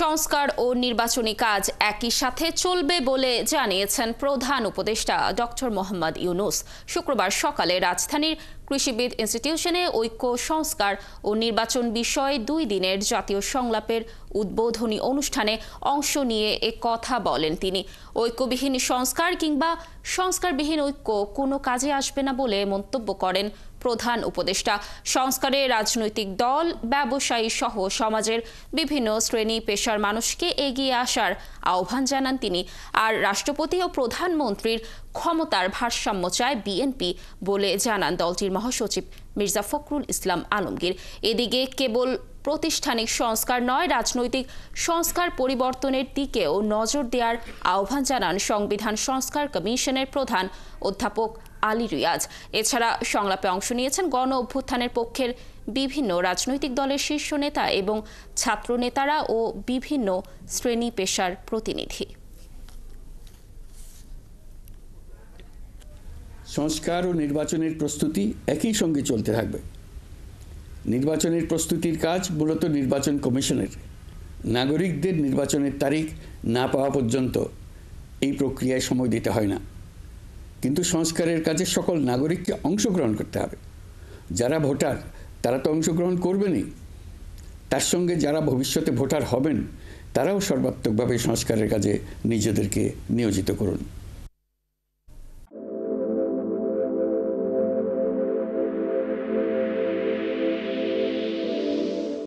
সংস্কার ও নির্বাচনী কাজ একই সাথে চলবে বলে জানিয়েছেন প্রধান উপদেষ্টা ডক্টর মোহাম্মদ ইউনূস। শুক্রবার সকালে রাজধানীর কৃষিবিদ ইনস্টিটিউশনে ঐক্য, সংস্কার ও নির্বাচন বিষয়ে 2 দিনের জাতীয় সংলাপের উদ্বোধনী অনুষ্ঠানে অংশ নিয়ে এ কথা বলেন তিনি। ঐক্যবিহীন সংস্কার কিংবা সংস্কারবিহীন ঐক্য কোনো কাজে আসবে না বলে মন্তব্য করেন প্রধান উপদেষ্টা। সংস্কারে রাজনৈতিক দল, ব্যবসায়ী সহ সমাজের বিভিন্ন শ্রেণী পেশার মানুষকে এগিয়ে আসার আহ্বান জানান তিনি। আর রাষ্ট্রপতি ও প্রধানমন্ত্রীর ক্ষমতার ভারসাম্য চায় বিএনপি বলে জানান দলটির মহাসচিব মির্জা ফখরুল ইসলাম আলমগীর। এদিকে কেবল প্রাতিষ্ঠানিক সংস্কার নয়, রাজনৈতিক সংস্কার পরিবর্তনের দিকেও নজর দেওয়ার আহ্বান জানান সংবিধান সংস্কার কমিশনের প্রধান অধ্যাপক আলী রিয়াজ। এছাড়া সংলাপে অংশ নিয়েছেন গণ অভ্যুত্থানের পক্ষের বিভিন্ন রাজনৈতিক দলের শীর্ষ নেতা এবং ছাত্র নেতারা ও বিভিন্ন শ্রেণী পেশার প্রতিনিধি। সংস্কার ও নির্বাচনের প্রস্তুতি একই সঙ্গে চলতে থাকবে। নির্বাচনের প্রস্তুতির কাজ মূলত নির্বাচন কমিশনের। নাগরিকদের নির্বাচনের তারিখ না পাওয়া পর্যন্ত এই প্রক্রিয়ায় সময় দিতে হয় না। কিন্তু সংস্কারের কাজে সকল নাগরিককে অংশগ্রহণ করতে হবে। যারা ভোটার তারা তো অংশগ্রহণ করবেনই, তার সঙ্গে যারা ভবিষ্যতে ভোটার হবেন তারাও সর্বাত্মকভাবে সংস্কারের কাজে নিজেদেরকে নিয়োজিত করুন।